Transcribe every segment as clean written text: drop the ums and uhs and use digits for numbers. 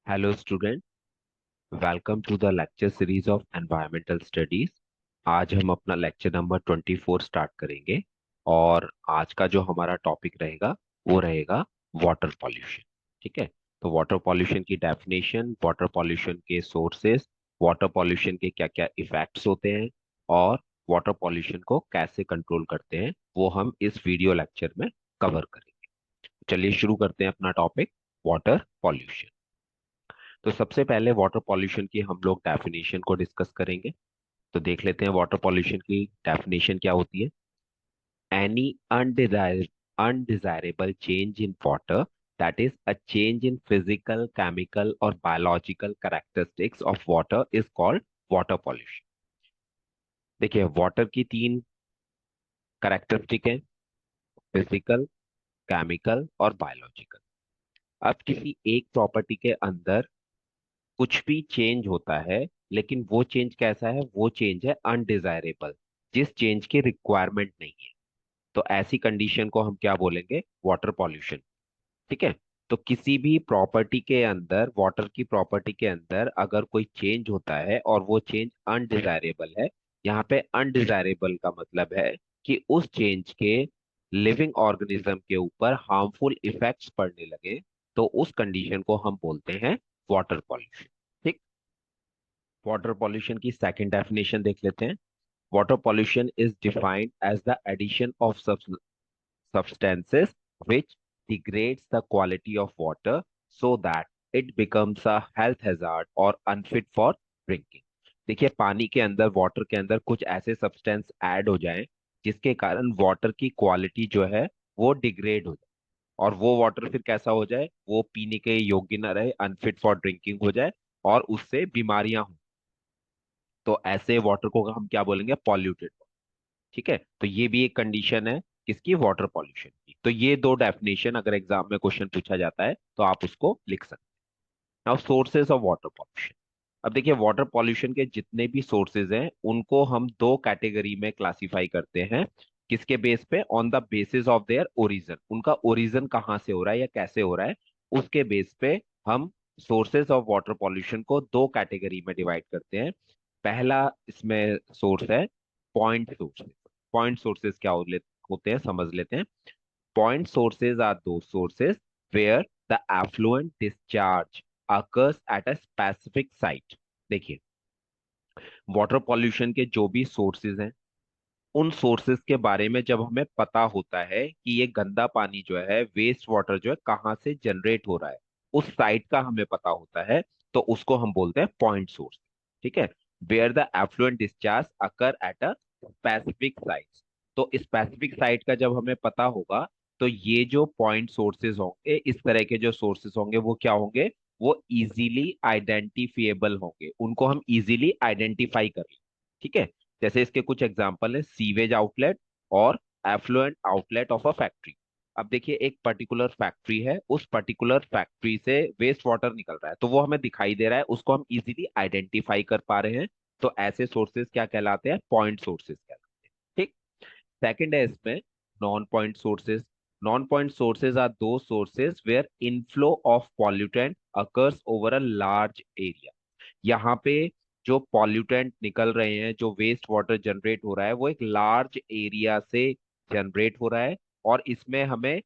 Hello student, welcome to the lecture series of environmental studies. आज हम अपना lecture number 24 start करेंगे और आज का जो हमारा टॉपिक रहेगा वो रहेगा वाटर पॉल्यूशन। ठीक है। तो वाटर पॉल्यूशन की डेफिनेशन, वाटर पॉल्यूशन के सोर्सेस, वाटर पॉल्यूशन के क्या क्या इफेक्ट्स होते हैं और वाटर पॉल्यूशन को कैसे कंट्रोल करते हैं वो हम इस वीडियो लेक्चर में कवर करेंगे। चलिए शुरू करते हैं अपना टॉपिक, वाटर पॉल्यूशन। तो सबसे पहले वाटर पॉल्यूशन की हम लोग डेफिनेशन को डिस्कस करेंगे। तो देख लेते हैं वाटर पॉल्यूशन की डेफिनेशन क्या होती है। Any undesirable change in water, that is a change in physical, chemical or biological characteristics of water, is called water pollution। देखिए वाटर की तीन कैरेक्टरिस्टिक है, फिजिकल, केमिकल और बायोलॉजिकल। अब किसी एक प्रॉपर्टी के अंदर कुछ भी चेंज होता है, लेकिन वो चेंज कैसा है, वो चेंज है अनडिजायरेबल, जिस चेंज की रिक्वायरमेंट नहीं है। तो ऐसी कंडीशन को हम क्या बोलेंगे, वाटर पॉल्यूशन। ठीक है। तो किसी भी प्रॉपर्टी के अंदर, वाटर की प्रॉपर्टी के अंदर अगर कोई चेंज होता है और वो चेंज अनडिजायरेबल है, यहाँ पे अनडिजायरेबल का मतलब है कि उस चेंज के लिविंग ऑर्गेनिज्म के ऊपर हार्मफुल इफेक्ट्स पड़ने लगे, तो उस कंडीशन को हम बोलते हैं वाटर पॉल्यूशन। ठीक। वाटर पॉल्यूशन की सेकंड डेफिनेशन देख लेते हैं। Water pollution is defined as the addition of substances which degrades the quality of water so that it becomes a health hazard or unfit for drinking। देखिए पानी के अंदर, water के अंदर कुछ ऐसे सब्सटेंस ऐड हो जाएं जिसके कारण वाटर की क्वालिटी जो है वो डिग्रेड हो जाए और वो वाटर फिर कैसा हो जाए, वो पीने के योग्य ना रहे, अनफिट फॉर ड्रिंकिंग हो जाए और उससे बीमारियां हो। तो ऐसे वाटर को हम क्या बोलेंगे, पॉल्यूटेड। ठीक है। तो ये भी एक कंडीशन है किसकी, वाटर पॉल्यूशन की। तो ये दो डेफिनेशन अगर एग्जाम में क्वेश्चन पूछा जाता है तो आप उसको लिख सकते हैं। Now sources of water pollution. अब देखिए वाटर पॉल्यूशन के जितने भी सोर्सेज हैं उनको हम दो कैटेगरी में क्लासिफाई करते हैं। किसके बेस पे, on the basis of their origin, उनका ओरिजिन कहाँ से हो रहा है या कैसे हो रहा है, उसके बेस पे हम सोर्सेज ऑफ वाटर पॉल्यूशन को दो कैटेगरी में डिवाइड करते हैं। पहला इसमें सोर्स है पॉइंट सोर्सेज। पॉइंट सोर्सेज क्या होते हैं समझ लेते हैं। पॉइंट सोर्सेज आर दो sources where the effluent discharge occurs at a specific site। देखिए वाटर पॉल्यूशन के जो भी सोर्सेज हैं, उन सोर्सेज के बारे में जब हमें पता होता है कि ये गंदा पानी जो है, वेस्ट वाटर जो है, कहाँ से जनरेट हो रहा है, उस साइट का हमें पता होता है, तो उसको हम बोलते हैं पॉइंट सोर्स। ठीक है। Where the effluent discharge occur at a specific site. तो स्पेसिफिक साइट का जब हमें पता होगा, तो ये जो पॉइंट सोर्सेज होंगे, इस तरह के जो सोर्सेज होंगे वो क्या होंगे, वो इजीली आइडेंटिफिएबल होंगे, उनको हम इजीली आइडेंटिफाई कर लें। ठीक है। जैसे इसके कुछ एग्जांपल है, सीवेज आउटलेट और effluent outlet of a factory. अब देखिए एक पर्टिकुलर फैक्ट्री है, उस पर्टिकुलर फैक्ट्री से वेस्ट वाटर निकल रहा है, तो वो हमें दिखाई दे रहा है, उसको हम इजीली आइडेंटिफाई कर पा रहे हैं। तो ऐसे सोर्सेज क्या कहलाते हैं, पॉइंट सोर्सेज कहलाते हैं। ठीक। सेकंड है इसमें non point sources. Non point sources are दो sources where inflow of pollutant occurs over a large area. यहाँ पे जो पॉल्यूटेंट निकल रहे हैं, जो वेस्ट वाटर जनरेट हो रहा है, वो एक लार्ज एरिया से जनरेट हो रहा है और इसमें हमें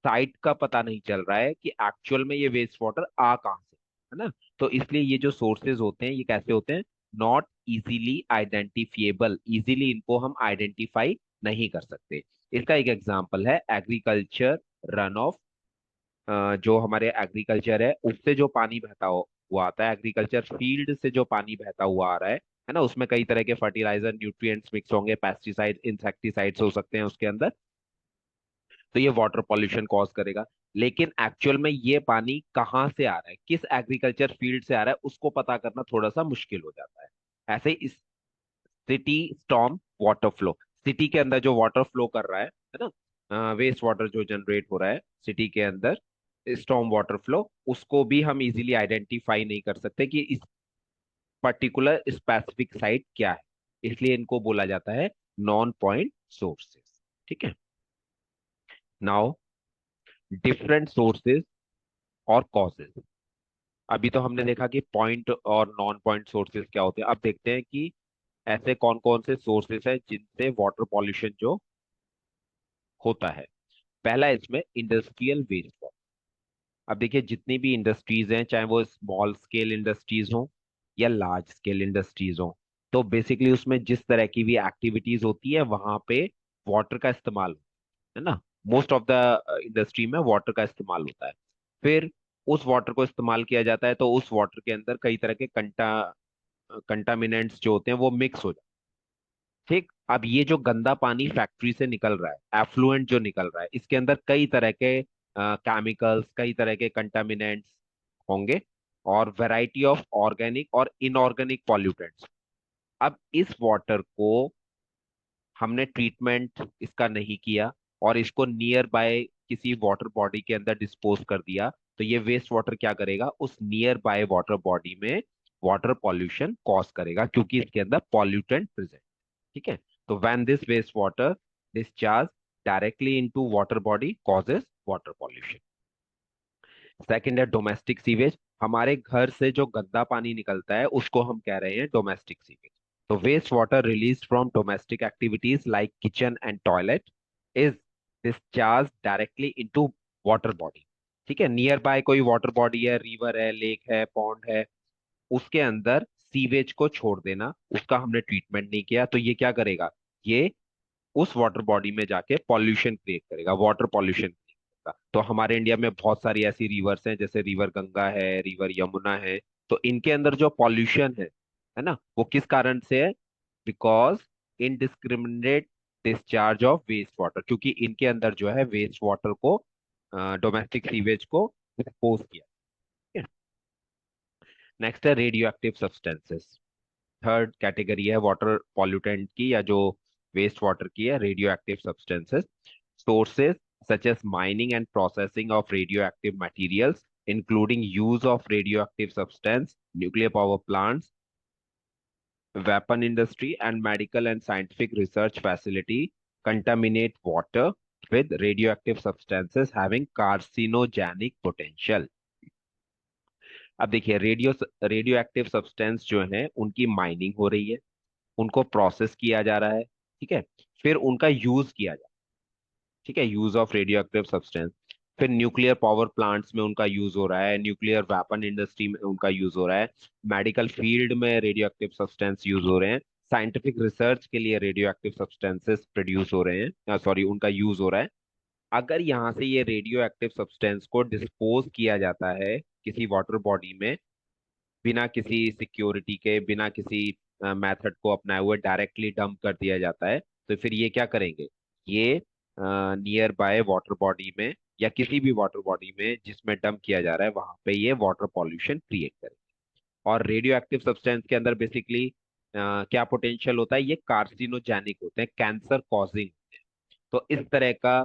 साइट का पता नहीं चल रहा है कि एक्चुअल में ये वेस्ट वाटर आ कहाँ से, है ना। तो इसलिए ये जो सोर्सेज होते हैं ये कैसे होते हैं, नॉट इजीली आइडेंटिफिएबल, इजीली इनको हम आइडेंटिफाई नहीं कर सकते। इसका एक एग्जांपल है एग्रीकल्चर रन ऑफ। जो हमारे एग्रीकल्चर है उससे जो पानी बहता हुआ आता है, एग्रीकल्चर फील्ड से जो पानी बहता हुआ आ रहा है ना, उसमें कई तरह के फर्टिलाइजर, न्यूट्रिएंट्स मिक्स होंगे, पेस्टिसाइड, इंसेक्टिसाइड्स हो सकते हैं उसके अंदर। तो ये वाटर पॉल्यूशन कॉज करेगा। लेकिन एक्चुअल में ये पानी कहाँ से आ रहा है, किस एग्रीकल्चर फील्ड से आ रहा है, उसको पता करना थोड़ा सा मुश्किल हो जाता है। ऐसे ही इस city storm water flow, city के अंदर जो वाटर फ्लो कर रहा है ना, वेस्ट वाटर जो जनरेट हो रहा है सिटी के अंदर, स्टॉर्म वाटर फ्लो, उसको भी हम इजीली आइडेंटिफाई नहीं कर सकते कि इस पर्टिकुलर स्पेसिफिक साइट क्या है। इसलिए इनको बोला जाता है नॉन पॉइंट सोर्सेस। ठीक है। नाउ डिफरेंट सोर्सेज और कॉजेज। अभी तो हमने देखा कि पॉइंट और नॉन पॉइंट सोर्सेज क्या होते हैं। अब देखते हैं कि ऐसे कौन कौन से सोर्सेज हैं जिनसे वाटर पॉल्यूशन जो होता है। पहला इसमें इंडस्ट्रियल वेस्ट वाटर। अब देखिए जितनी भी इंडस्ट्रीज हैं, चाहे वो स्मॉल स्केल इंडस्ट्रीज हो या लार्ज स्केल इंडस्ट्रीज हो, तो बेसिकली उसमें जिस तरह की भी एक्टिविटीज होती है वहां पे वाटर का इस्तेमाल है ना। मोस्ट ऑफ द इंडस्ट्री में वाटर का इस्तेमाल होता है। फिर उस वाटर को इस्तेमाल किया जाता है तो उस वाटर के अंदर कई तरह के कंटामिनेंट्स जो होते हैं वो मिक्स हो जाते हैं। ठीक, अब ये जो गंदा पानी फैक्ट्री से निकल रहा है, एफ्लुएंट जो निकल रहा है, इसके अंदर कई तरह के केमिकल्स, कई तरह के कंटामिनेंट्स होंगे, और वैरायटी ऑफ ऑर्गेनिक और इनऑर्गेनिक पॉल्यूटेंट्स। अब इस वाटर को हमने ट्रीटमेंट इसका नहीं किया और इसको नियर बाय किसी वाटर बॉडी के अंदर डिस्पोज कर दिया, तो ये वेस्ट वाटर क्या करेगा, उस नियर बाय वाटर बॉडी में वाटर पॉल्यूशन कॉज करेगा, क्योंकि इसके अंदर पॉल्यूटेंट प्रेजेंट। ठीक है। तो when this waste water discharge directly into water body causes water pollution. Second है डोमेस्टिक सीवेज। हमारे घर से जो गंदा पानी निकलता है उसको हम कह रहे हैं डोमेस्टिक सीवेज। तो waste water release from domestic activities like kitchen and toilet is discharge directly into water body. ठीक है, नियर बाय कोई वाटर बॉडी है, रिवर है, लेक है, पॉन्ड है, उसके अंदर सीवेज को छोड़ देना, उसका हमने ट्रीटमेंट नहीं किया, तो ये क्या करेगा, ये उस वाटर बॉडी में जाके पॉल्यूशन क्रिएट करेगा, वाटर पॉल्यूशन करेगा। तो हमारे इंडिया में बहुत सारी ऐसी रिवर्स हैं, जैसे रिवर गंगा है, रिवर यमुना है। तो इनके अंदर जो पॉल्यूशन है ना, वो किस कारण से है, because indiscriminate discharge of waste water, क्योंकि इनके अंदर जो है वेस्ट वाटर को, डोमेस्टिक सीवेज को डिस्पोज किया। नेक्स्ट है radioactive substances. Third category है वाटर पॉल्यूटेंट की, या जो वेस्ट वाटर की है, radioactive substances. Sources such as mining and processing of radioactive materials including use of radioactive substance, nuclear power plants, weapon industry and medical and scientific research facility contaminate water with radioactive substances having carcinogenic potential। अब देखिए radio active substance जो है उनकी mining हो रही है, उनको process किया जा रहा है। ठीक है, फिर उनका यूज किया जा रहा है। ठीक है, use of radioactive substance. फिर न्यूक्लियर पावर प्लांट्स में उनका यूज हो रहा है, न्यूक्लियर वेपन इंडस्ट्री में उनका यूज हो रहा है, मेडिकल फील्ड में रेडियो एक्टिव सब्सटेंस यूज हो रहे हैं, साइंटिफिक रिसर्च के लिए रेडियो एक्टिव सब्सटेंसेस प्रोड्यूस हो रहे हैं, सॉरी उनका यूज हो रहा है। अगर यहाँ से ये रेडियो एक्टिव सब्सटेंस को डिस्पोज किया जाता है किसी वाटर बॉडी में, बिना किसी सिक्योरिटी के, बिना किसी मेथड को अपनाए हुए डायरेक्टली डंप कर दिया जाता है, तो फिर ये क्या करेंगे, ये नियर बाय वाटर बॉडी में या किसी भी वाटर बॉडी में जिसमें डंप किया जा रहा है वहां पे ये वाटर पॉल्यूशन क्रिएट करेंगे। और रेडियो एक्टिव सब्सटेंस के अंदर बेसिकली क्या पोटेंशियल होता है, ये कार्सिनोजेनिक होते हैं, कैंसर कॉजिंग। तो इस तरह का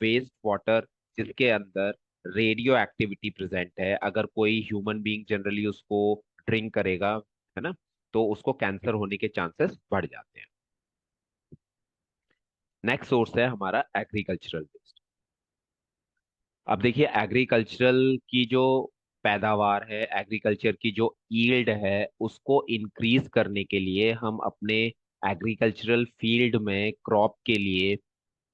वेस्ट वाटर जिसके अंदर रेडियो एक्टिविटी प्रेजेंट है, अगर कोई ह्यूमन बीइंग जनरली उसको ड्रिंक करेगा, है ना, तो उसको कैंसर होने के चांसेस बढ़ जाते हैं। नेक्स्ट सोर्स है हमारा एग्रीकल्चरल वेस्ट। अब देखिए एग्रीकल्चरल की जो पैदावार है, एग्रीकल्चर की जो यील्ड है, उसको इंक्रीज करने के लिए हम अपने एग्रीकल्चरल फील्ड में क्रॉप के लिए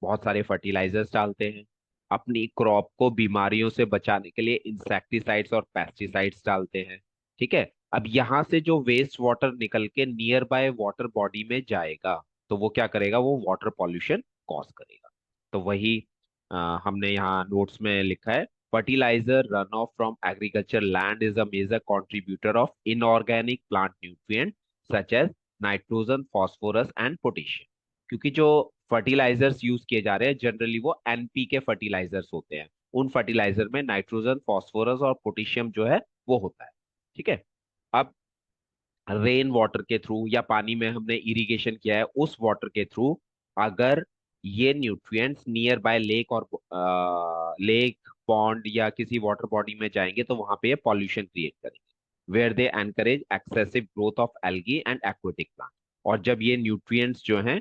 बहुत सारे फर्टिलाइजर्स डालते हैं। अपनी क्रॉप को बीमारियों से बचाने के लिए इंसेक्टिसाइड्स और पेस्टिसाइड्स डालते हैं। ठीक है, अब यहाँ से जो वेस्ट वाटर निकल के नियर बाय वाटर बॉडी में जाएगा, तो वो क्या करेगा, वो वाटर पॉल्यूशन कॉज करेगा। तो वही हमने यहाँ नोट्स में लिखा है, fertilizer run off from agriculture land is a major contributor of inorganic plant nutrient such as nitrogen, phosphorus and potassium. क्योंकि जो फर्टिलाइजर्स यूज किए जा रहे हैं जनरली वो एनपीके फर्टिलाइजर्स होते हैं, उन फर्टिलाइजर में नाइट्रोजन, फास्फोरस और पोटेशियम जो है वो होता है। ठीक है, अब रेन वाटर के थ्रू या पानी में हमने इरिगेशन किया है उस वाटर के थ्रू, अगर ये न्यूट्रिएंट्स नियर बाय लेक और लेक, पॉन्ड या किसी वाटर बॉडी में जाएंगे तो वहां पे ये पॉल्यूशन क्रिएट करेंगे, where they encourage excessive growth of algae and aquatic plant. और जब ये न्यूट्रिएंट्स जो हैं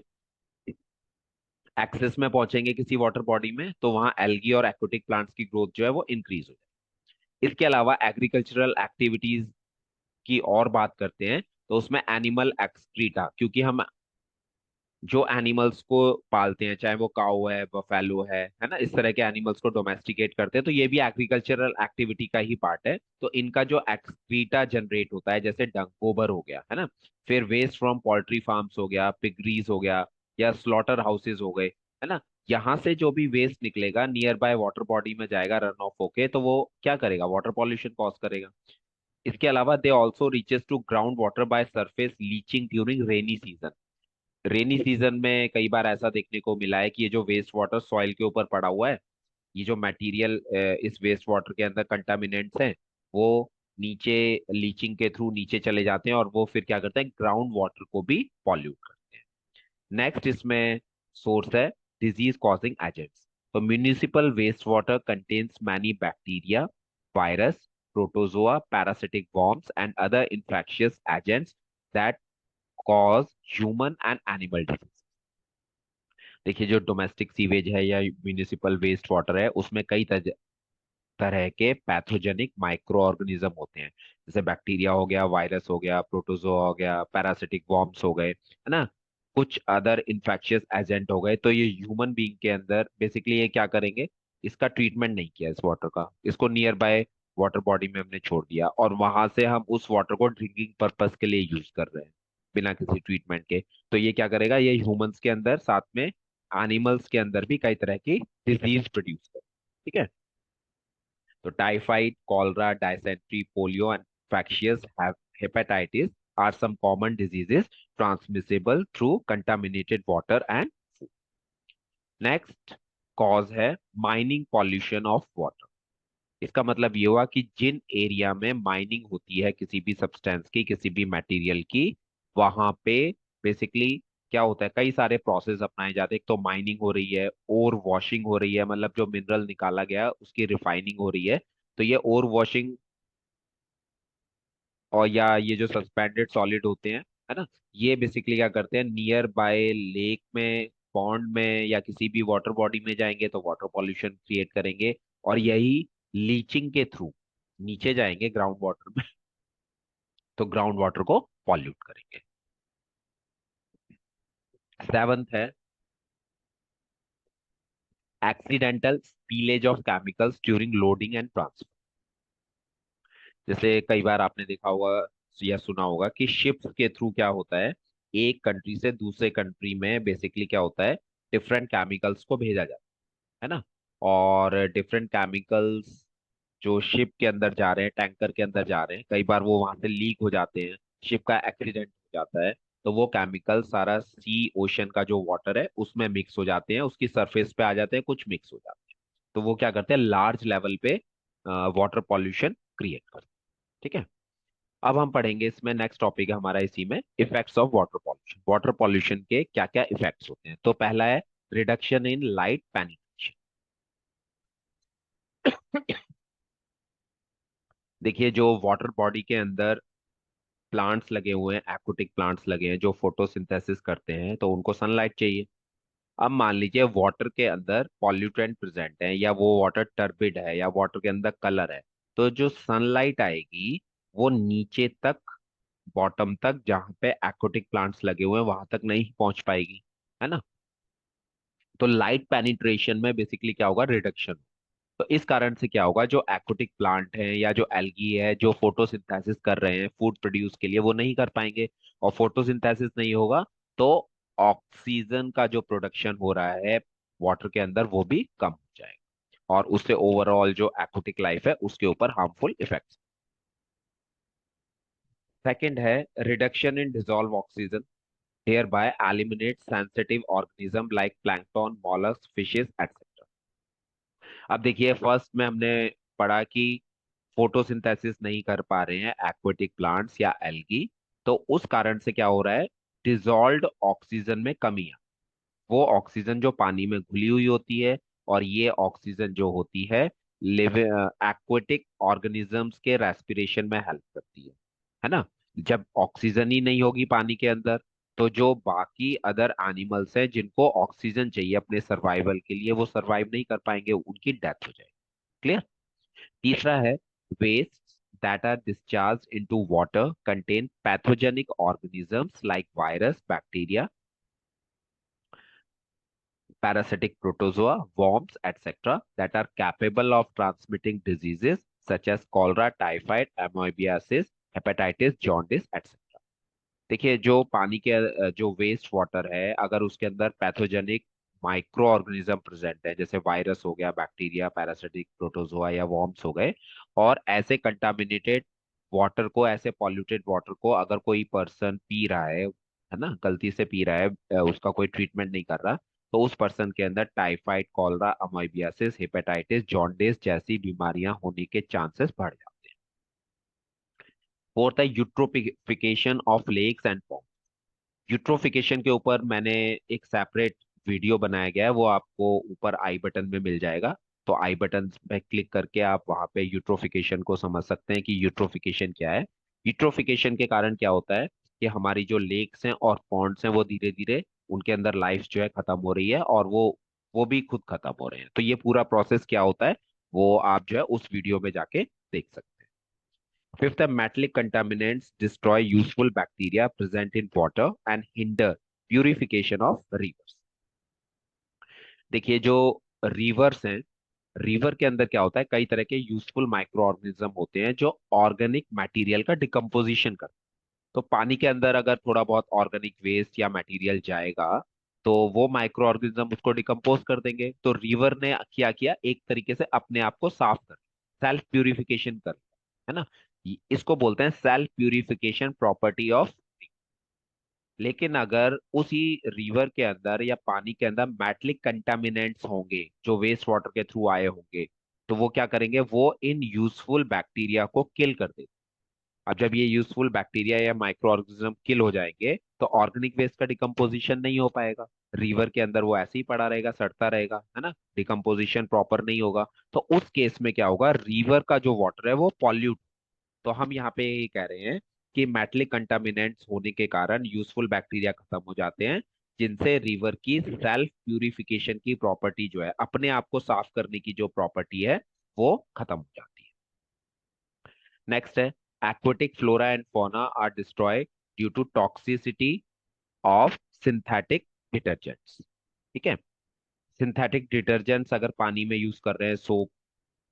एक्सेस में पहुंचेंगे किसी वाटर बॉडी में, तो वहां एल्गी और एक्वेटिक प्लांट्स की ग्रोथ जो है वो इंक्रीज हो जाएगी। इसके अलावा एग्रीकल्चरल एक्टिविटीज की और बात करते हैं तो उसमें एनिमल एक्सक्रीटा, क्योंकि हम जो एनिमल्स को पालते हैं, चाहे वो काऊ है, बफेलो है ना, इस तरह के एनिमल्स को डोमेस्टिकेट करते हैं, तो ये भी एग्रीकल्चरल एक्टिविटी का ही पार्ट है। तो इनका जो एक्सक्रीटा जनरेट होता है, जैसे डंग, गोबर हो गया है ना, फिर वेस्ट फ्रॉम पोल्ट्री फार्म्स हो गया, पिगरीज हो गया, या स्लॉटर हाउसेज हो गए, है ना, यहाँ से जो भी वेस्ट निकलेगा नियर बाय वाटर बॉडी में जाएगा रन ऑफ होके, तो वो क्या करेगा, वाटर पॉल्यूशन कॉज करेगा। इसके अलावा they also reaches to ground water by surface leaching during rainy season. Rainy season में कई बार ऐसा देखने को मिला है कि ये जो वेस्ट वाटर सॉइल के ऊपर पड़ा हुआ है, ये जो मटेरियल इस वेस्ट वाटर के अंदर कंटामिनेंट्स हैं, वो नीचे लीचिंग के थ्रू नीचे चले जाते हैं और वो फिर क्या करते हैं, ग्राउंड वाटर को भी पॉल्यूट करते हैं। नेक्स्ट इसमें सोर्स है डिजीज कॉजिंग एजेंट्स। तो municipal waste water contains many bacteria, virus, protozoa, parasitic worms and other infectious agents that cause human and animal disease. देखिए, जो डोमेस्टिक सीवेज है या म्यूनिसिपल वेस्ट वाटर है, उसमें कई तरह के पैथोजेनिक माइक्रो ऑर्गेनिज्म होते हैं, जैसे बैक्टीरिया हो गया, वायरस हो गया, प्रोटोजोआ हो गया, पैरासिटिक वॉर्म्स हो गए, है ना, कुछ अदर इन्फेक्शियस एजेंट हो गए। तो ये ह्यूमन बीइंग के अंदर बेसिकली ये क्या करेंगे, इसका ट्रीटमेंट नहीं किया इस वाटर का, इसको नियर बाय वाटर बॉडी में हमने छोड़ दिया और वहां से हम उस वाटर को ड्रिंकिंग पर्पस के लिए यूज कर रहे हैं बिना किसी ट्रीटमेंट के। तो ये क्या करेगा, ये ह्यूमंस के अंदर, साथ में एनिमल्स के अंदर भी कई तरह की डिजीज प्रोड्यूस करे। ठीक है। तो typhoid, cholera, dysentery, polio and infectious hepatitis are some common diseases transmissible through contaminated water and food. Next cause है माइनिंग पॉल्यूशन ऑफ वाटर। इसका मतलब ये हुआ कि जिन एरिया में माइनिंग होती है किसी भी सब्सटेंस की, किसी भी मटेरियल की, वहां पे बेसिकली क्या होता है, कई सारे प्रोसेस अपनाए जाते हैं। एक तो माइनिंग हो रही है, ओर वॉशिंग हो रही है, मतलब जो मिनरल निकाला गया उसकी रिफाइनिंग हो रही है। तो ये ओर वॉशिंग और या ये जो सस्पेंडेड सॉलिड होते हैं, है ना, ये बेसिकली क्या करते हैं, नियर बाय लेक में, पॉन्ड में या किसी भी वाटर बॉडी में जाएंगे तो वाटर पॉल्यूशन क्रिएट करेंगे, और यही लीचिंग के थ्रू नीचे जाएंगे ग्राउंड वाटर में, तो ग्राउंड वाटर को पॉल्यूट करेंगे। सेवंथ है accidental spillage of chemicals during loading and transfer. जैसे कई बार आपने देखा होगा या सुना होगा कि शिप्स के थ्रू क्या होता है, एक कंट्री से दूसरे कंट्री में बेसिकली क्या होता है, डिफरेंट केमिकल्स को भेजा जाता है ना, और डिफरेंट केमिकल्स जो शिप के अंदर जा रहे हैं, टैंकर के अंदर जा रहे हैं, कई बार वो वहां से लीक हो जाते हैं, शिप का एक्सीडेंट हो जाता है, तो वो केमिकल सारा सी ओशन का जो वाटर है उसमें मिक्स हो जाते हैं, उसकी सरफेस पे आ जाते हैं, कुछ मिक्स हो जाते हैं, तो वो क्या करते हैं, लार्ज लेवल पे वाटर पॉल्यूशन क्रिएट करते हैं। ठीक है। अब हम पढ़ेंगे इसमें, नेक्स्ट टॉपिक है हमारा इसी में, effects of water pollution. Water pollution के क्या क्या इफेक्ट्स होते हैं। तो पहला है रिडक्शन इन लाइट पेनिट्रेशन। देखिए, जो वाटर बॉडी के अंदर प्लांट्स लगे हुए हैं, एक्वाटिक प्लांट्स लगे हैं जो फोटोसिंथेसिस करते हैं, तो उनको सनलाइट चाहिए। अब मान लीजिए वाटर के अंदर पॉल्यूटेंट प्रेजेंट है, या वो वाटर टर्बिड है, या वाटर के अंदर कलर है, तो जो सनलाइट आएगी वो नीचे तक, बॉटम तक, जहां पे एक्वाटिक प्लांट्स लगे हुए हैं वहां तक नहीं पहुंच पाएगी, है ना। तो लाइट पेनिट्रेशन में बेसिकली क्या होगा, रिडक्शन। तो इस कारण से क्या होगा, जो एक्वाटिक प्लांट है या जो एल्गी है जो फोटोसिंथेसिस कर रहे हैं फूड प्रोड्यूस के लिए, वो नहीं कर पाएंगे, और फोटोसिंथेसिस नहीं होगा तो ऑक्सीजन का जो प्रोडक्शन हो रहा है वाटर के अंदर वो भी कम हो जाएगा, और उससे ओवरऑल जो एक्वाटिक लाइफ है उसके ऊपर हार्मफुल इफेक्ट्स। सेकंड है reduction in dissolve oxygen, hereby eliminate sensitive organism like plankton, mollusks, fishes, etc. अब देखिए, फर्स्ट में हमने पढ़ा कि फोटोसिंथेसिस नहीं कर पा रहे हैं एक्वेटिक प्लांट्स या एल्गी, तो उस कारण से क्या हो रहा है, डिसॉल्व्ड ऑक्सीजन में कमी है। वो ऑक्सीजन जो पानी में घुली हुई होती है, और ये ऑक्सीजन जो होती है लिव एक्वेटिक ऑर्गेनिजम्स के रेस्पिरेशन में हेल्प करती है ना। जब ऑक्सीजन ही नहीं होगी पानी के अंदर, तो जो बाकी अदर एनिमल्स हैं जिनको ऑक्सीजन चाहिए अपने सर्वाइवल के लिए, वो सर्वाइव नहीं कर पाएंगे, उनकी डेथ हो जाएगी। क्लियर। तीसरा है wastes that are discharged into water contain pathogenic organisms like virus, bacteria, parasitic protozoa, worms, etc., that are capable of transmitting diseases such as cholera, typhoid, amoebiasis, hepatitis, jaundice, etc. देखिए जो पानी के जो waste water है, अगर उसके अंदर pathogenic micro organism present है, जैसे वायरस हो गया, बैक्टीरिया, पैरासिटिक प्रोटोजोआ या वॉर्म्स हो गए, और ऐसे कंटामिनेटेड वाटर को, ऐसे पॉल्यूटेड वाटर को अगर कोई पर्सन पी रहा है ना, गलती से पी रहा है, उसका कोई ट्रीटमेंट नहीं कर रहा, तो उस पर्सन के अंदर टाइफाइड, कॉलरा, अमाइबियासिस, हेपेटाइटिस, जॉन्डिस जैसी बीमारियां होने के चांसेस बढ़ जाते हैं। फोर्थ है eutrophication of lakes and pond. Eutrophication के ऊपर मैंने एक सेपरेट वीडियो बनाया गया है, वो आपको ऊपर आई बटन में मिल जाएगा। तो आई बटन पे क्लिक करके आप वहां पे यूट्रोफिकेशन को समझ सकते हैं कि यूट्रोफिकेशन क्या है। यूट्रोफिकेशन के कारण क्या होता है कि हमारी जो लेक्स हैं और पॉन्ड्स हैं वो धीरे धीरे उनके अंदर लाइफ जो है खत्म हो रही है, और वो भी खुद खत्म हो रहे हैं। तो ये पूरा प्रोसेस क्या होता है वो आप जो है उस वीडियो में जाके देख सकते हैं। Fifth, the metallic contaminants destroy useful bacteria present in water and hinder purification of rivers. देखिए जो रिवर्स हैं, रिवर के अंदर क्या होता है, कई तरह के यूजफुल माइक्रो ऑर्गेनिज्म होते हैं जो ऑर्गेनिक मटेरियल का डिकम्पोजिशन करते हैं। तो पानी के अंदर अगर थोड़ा बहुत ऑर्गेनिक वेस्ट या मटेरियल जाएगा, तो वो माइक्रो ऑर्गेनिज्म उसको डिकम्पोज कर देंगे। तो रिवर ने क्या किया, एक तरीके से अपने आप को साफ कर, सेल्फ प्यूरिफिकेशन कर, है ना। इसको बोलते हैं सेल्फ प्यूरिफिकेशन प्रॉपर्टी ऑफ। लेकिन अगर उसी रिवर के अंदर या पानी के अंदर मेटलिक कंटामिनेंट्स होंगे जो वेस्ट वाटर के थ्रू आए होंगे, तो वो क्या करेंगे, वो इन यूजफुल बैक्टीरिया को किल कर देंगे। अब जब ये यूजफुल बैक्टीरिया या माइक्रो ऑर्गेनिज्म किल हो जाएंगे, तो ऑर्गेनिक वेस्ट का डिकम्पोजिशन नहीं हो पाएगा। रिवर के अंदर वो ऐसे ही पड़ा रहेगा, सड़ता रहेगा, है ना, डिकम्पोजिशन प्रॉपर नहीं होगा। तो उस केस में क्या होगा, रिवर का जो वाटर है वो पॉल्यूट। तो हम यहाँ पे ये कह रहे हैं कि मेटलिक कंटामिनेंट्स होने के कारण यूजफुल बैक्टीरिया खत्म हो जाते हैं, जिनसे रिवर की सेल्फ प्यूरिफिकेशन की प्रॉपर्टी जो है, अपने आप को साफ करने की जो प्रॉपर्टी है, वो खत्म हो जाती है। नेक्स्ट है aquatic flora and fauna are destroyed due to toxicity of synthetic detergents। ठीक है, सिंथेटिक डिटर्जेंट्स अगर पानी में यूज कर रहे हैं, सोप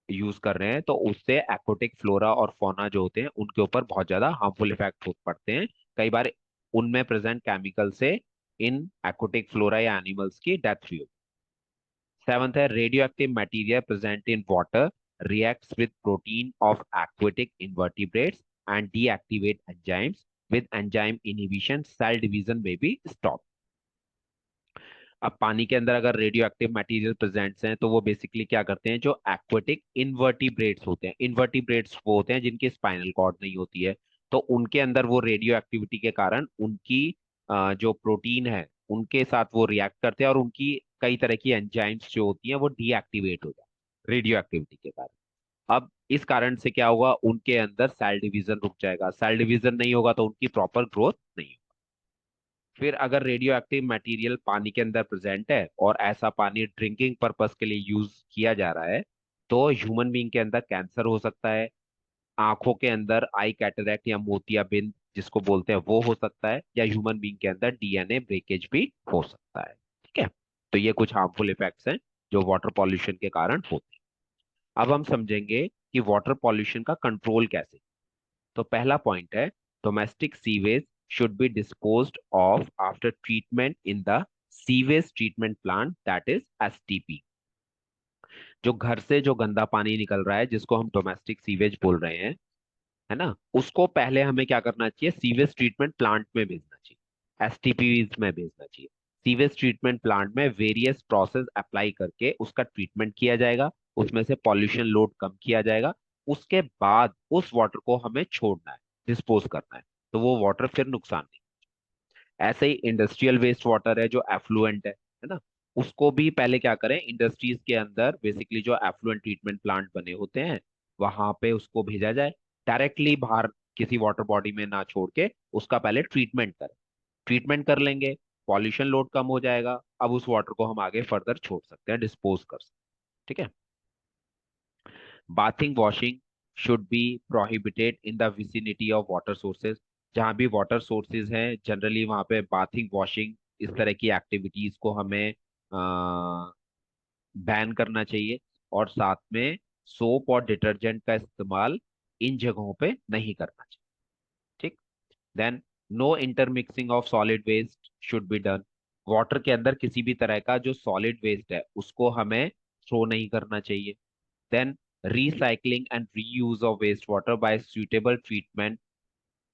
यूज कर रहे हैं, तो उससे एक्वाटिक फ्लोरा और फौना जो होते हैं उनके ऊपर बहुत ज्यादा हार्मफुल इफेक्ट हो पड़ते हैं। कई बार उनमें प्रेजेंट केमिकल से इन एक्वाटिक फ्लोरा या एनिमल्स की डेथ भी हो। सेवंथ है radio active material present in water reacts with protein of aquatic invertebrates and deactivate enzymes. With enzyme inhibition, cell division may be stopped। अब पानी के अंदर अगर रेडियो एक्टिव मटेरियल प्रेजेंट्स हैं, तो वो बेसिकली क्या करते हैं, जो एक्वाटिक इन्वर्टिब्रेट्स होते हैं, इन्वर्टिब्रेट्स वो होते हैं जिनकी स्पाइनल कॉर्ड नहीं होती है, तो उनके अंदर वो रेडियो एक्टिविटी के कारण उनकी जो प्रोटीन है उनके साथ वो रिएक्ट करते हैं, और उनकी कई तरह की एंजाइम्स जो होती हैं वो डीएक्टिवेट हो जाती है रेडियो एक्टिविटी के कारण। अब इस कारण से क्या होगा, उनके अंदर सेल डिवीजन रुक जाएगा, सेल डिवीजन नहीं होगा तो उनकी प्रॉपर ग्रोथ नहीं होगी। फिर अगर रेडियो एक्टिव मटेरियल पानी के अंदर प्रेजेंट है और ऐसा पानी ड्रिंकिंग पर्पस के लिए यूज किया जा रहा है, तो ह्यूमन बीइंग के अंदर कैंसर हो सकता है, आंखों के अंदर आई कैटरैक्ट या मोतियाबिंद जिसको बोलते हैं वो हो सकता है, या ह्यूमन बीइंग के अंदर डीएनए ब्रेकेज भी हो सकता है। ठीक है, तो ये कुछ हार्मफुल इफेक्ट्स हैं जो वाटर पॉल्यूशन के कारण होते हैं। अब हम समझेंगे कि वाटर पॉल्यूशन का कंट्रोल कैसे। तो पहला पॉइंट है, domestic sewage should be disposed of after treatment in the sewage treatment plant, that is STP. जो घर से जो गंदा पानी निकल रहा है जिसको हम डोमेस्टिक सीवेज बोल रहे हैं, है ना, उसको पहले हमें क्या करना चाहिए, सीवेज ट्रीटमेंट प्लांट में भेजना चाहिए, एसटीपीज में भेजना चाहिए। सीवेज ट्रीटमेंट प्लांट में वेरियस प्रोसेस अप्लाई करके उसका ट्रीटमेंट किया जाएगा, उसमें से पॉल्यूशन लोड कम किया जाएगा। उसके बाद उस वाटर को हमें छोड़ना है, डिस्पोज करना है, तो वो वाटर फिर नुकसान नहीं। ऐसे ही इंडस्ट्रियल वेस्ट वाटर है जो एफ्लुएंट है ना, उसको भी पहले क्या करें, इंडस्ट्रीज के अंदर बेसिकली जो एफ्लुएंट ट्रीटमेंट प्लांट बने होते हैं वहां पे उसको भेजा जाए, डायरेक्टली बाहर किसी वाटर बॉडी में ना छोड़ के उसका पहले ट्रीटमेंट करें। ट्रीटमेंट कर लेंगे, पॉल्यूशन लोड कम हो जाएगा, अब उस वाटर को हम आगे फर्दर छोड़ सकते हैं, डिस्पोज कर सकते हैं। ठीक है, bathing, washing should be prohibited in the vicinity of water sources. जहाँ भी वाटर सोर्सेज हैं जनरली वहाँ पे बाथिंग, वॉशिंग, इस तरह की एक्टिविटीज को हमें बैन करना चाहिए। और साथ में सोप और डिटर्जेंट का इस्तेमाल इन जगहों पे नहीं करना चाहिए। ठीक। Then no intermixing of solid waste should be done. Water के अंदर किसी भी तरह का जो सॉलिड वेस्ट है उसको हमें थ्रो नहीं करना चाहिए। Then recycling and reuse of wastewater by suitable treatment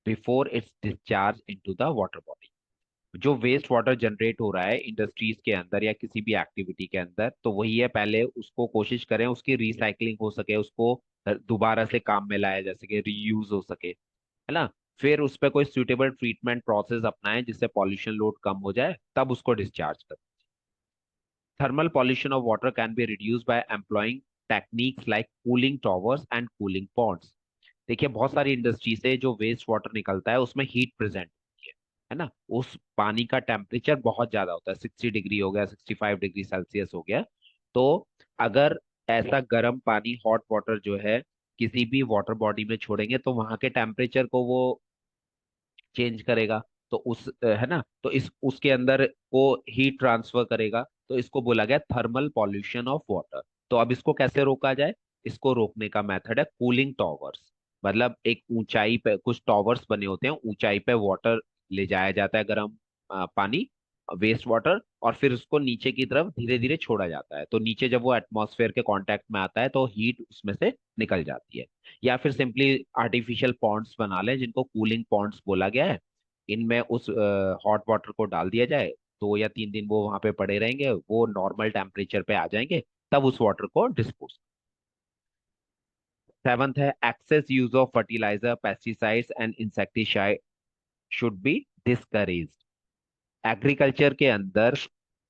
before its discharge into the water body। जो वेस्ट वाटर जनरेट हो रहा है इंडस्ट्रीज के अंदर या किसी भी एक्टिविटी के अंदर, तो वही है, पहले उसको कोशिश करें उसकी रिसाइकलिंग हो सके, उसको दोबारा से काम में लाया जा सके, रीयूज हो सके, है ना। फिर उस पर कोई सुटेबल ट्रीटमेंट प्रोसेस अपनाएं जिससे पॉल्यूशन लोड कम हो जाए, तब उसको डिस्चार्ज करें। Thermal pollution of water can be reduce by employing techniques like cooling towers and cooling ponds. देखिए बहुत सारी इंडस्ट्री से जो वेस्ट वाटर निकलता है उसमें हीट प्रेजेंट होती है ना। उस पानी का टेम्परेचर बहुत ज्यादा होता है, 60 डिग्री हो गया, 65 डिग्री सेल्सियस हो गया। तो अगर ऐसा गर्म पानी, हॉट वाटर जो है, किसी भी वाटर बॉडी में छोड़ेंगे तो वहां के टेम्परेचर को वो चेंज करेगा। तो उस है ना, तो इस उसके अंदर को हीट ट्रांसफर करेगा, तो इसको बोला गया थर्मल पॉल्यूशन ऑफ वाटर। तो अब इसको कैसे रोका जाए? इसको रोकने का मेथड है कूलिंग टॉवर्स। मतलब एक ऊंचाई पे कुछ टॉवर्स बने होते हैं, ऊंचाई पे वाटर ले जाया जाता है, गर्म पानी, वेस्ट वाटर, और फिर उसको नीचे की तरफ धीरे धीरे छोड़ा जाता है। तो नीचे जब वो एटमॉस्फेयर के कांटेक्ट में आता है तो हीट उसमें से निकल जाती है। या फिर सिंपली आर्टिफिशियल पॉन्ड्स बना लें जिनको कूलिंग पॉन्ड्स बोला गया है। इनमें उस हॉट वाटर को डाल दिया जाए, 2 या 3 दिन वो वहां पे पड़े रहेंगे, वो नॉर्मल टेम्परेचर पे आ जाएंगे, तब उस वाटर को डिस्पोज। सेवंथ है excess use of fertilizer, pesticides and insecticide should be discouraged. Agriculture के अंदर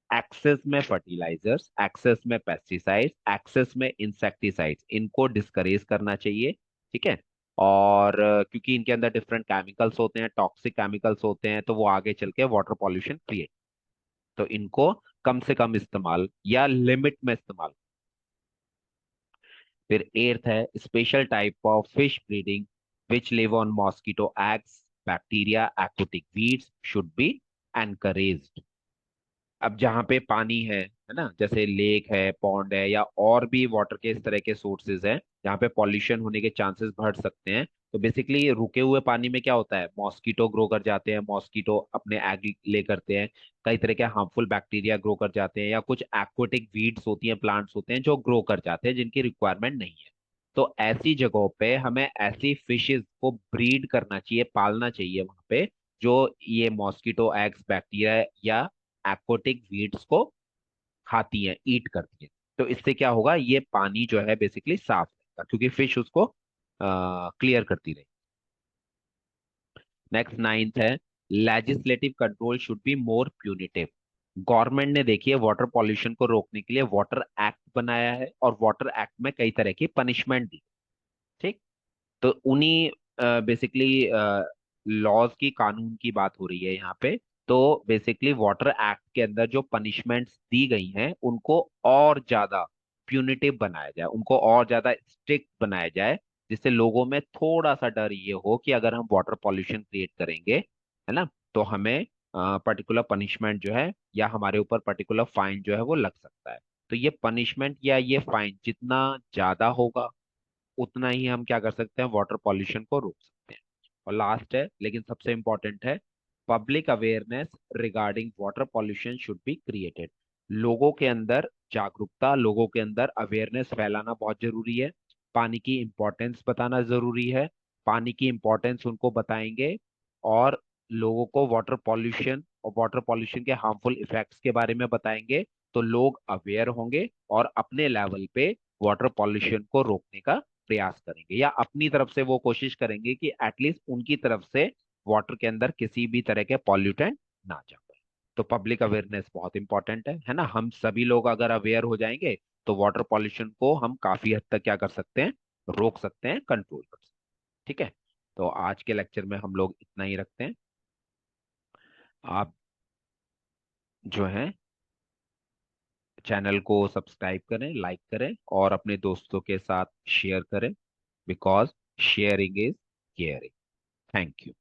एक्सेस में फर्टिलाइजर्स, एक्सेस में पेस्टिसाइड्स, एक्सेस में इंसेक्टिसाइड्स, इनको डिस्करेज करना चाहिए। ठीक है। और क्योंकि इनके अंदर डिफरेंट केमिकल्स होते हैं, टॉक्सिक केमिकल्स होते हैं, तो वो आगे चल के वाटर पॉल्यूशन क्रिएट, तो इनको कम से कम इस्तेमाल या लिमिट में इस्तेमाल। फिर एर्थ है special type of fish breeding which live on mosquito eggs, bacteria, aquatic weeds should be encouraged. अब जहाँ पे पानी है ना, जैसे लेक है, पॉन्ड है, या और भी वाटर के इस तरह के सोर्सेज हैं जहाँ पे पॉल्यूशन होने के चांसेस बढ़ सकते हैं, तो बेसिकली रुके हुए पानी में क्या होता है, मॉस्किटो ग्रो कर जाते हैं, मॉस्किटो अपने एग ले करते हैं, कई तरह के हार्मफुल बैक्टीरिया ग्रो कर जाते हैं, या कुछ एक्वाटिक वीड्स होती हैं, प्लांट्स होते हैं जो ग्रो कर जाते हैं जिनकी रिक्वायरमेंट नहीं है। तो ऐसी जगहों पे हमें ऐसी फिशेज को ब्रीड करना चाहिए, पालना चाहिए वहां पे, जो ये मॉस्किटो एग्स, बैक्टीरिया या एक्वाटिक वीड्स को खाती हैं, ईट करती हैं। तो इससे क्या होगा, ये पानी जो है बेसिकली साफ रहेगा क्योंकि फिश उसको क्लियर करती रही। नेक्स्ट नाइन्थ है legislative control should be more punitive. Government ने देखिए वाटर पॉल्यूशन को रोकने के लिए वाटर एक्ट बनाया है, और वाटर एक्ट में कई तरह की पनिशमेंट दी। ठीक। तो उन्हीं बेसिकली लॉज की, कानून की बात हो रही है यहाँ पे। तो बेसिकली वाटर एक्ट के अंदर जो पनिशमेंट्स दी गई हैं उनको और ज्यादा प्यूनिटिव बनाया जाए, उनको और ज्यादा स्ट्रिक्ट बनाया जाए, जिससे लोगों में थोड़ा सा डर ये हो कि अगर हम वाटर पॉल्यूशन क्रिएट करेंगे, है ना, तो हमें पर्टिकुलर पनिशमेंट जो है या हमारे ऊपर पर्टिकुलर फाइन जो है वो लग सकता है। तो ये पनिशमेंट या ये फाइन जितना ज्यादा होगा उतना ही हम क्या कर सकते हैं, वाटर पॉल्यूशन को रोक सकते हैं। और लास्ट है लेकिन सबसे इंपॉर्टेंट है, public awareness regarding water pollution should be created. लोगों के अंदर जागरूकता, लोगों के अंदर अवेयरनेस फैलाना बहुत जरूरी है। पानी की इंपॉर्टेंस बताना जरूरी है। पानी की इंपॉर्टेंस उनको बताएंगे और लोगों को वाटर पॉल्यूशन और वाटर पॉल्यूशन के हार्मफुल इफेक्ट्स के बारे में बताएंगे, तो लोग अवेयर होंगे और अपने लेवल पे वाटर पॉल्यूशन को रोकने का प्रयास करेंगे, या अपनी तरफ से वो कोशिश करेंगे कि एटलीस्ट उनकी तरफ से वाटर के अंदर किसी भी तरह के पॉल्यूटेंट ना जा पाए। तो पब्लिक अवेयरनेस बहुत इंपॉर्टेंट है ना। हम सभी लोग अगर अवेयर हो जाएंगे तो वाटर पॉल्यूशन को हम काफी हद तक क्या कर सकते हैं, रोक सकते हैं, कंट्रोल कर सकते हैं। ठीक है। तो आज के लेक्चर में हम लोग इतना ही रखते हैं। आप जो है चैनल को सब्सक्राइब करें, लाइक करें और अपने दोस्तों के साथ शेयर करें। because sharing is caring. Thank you.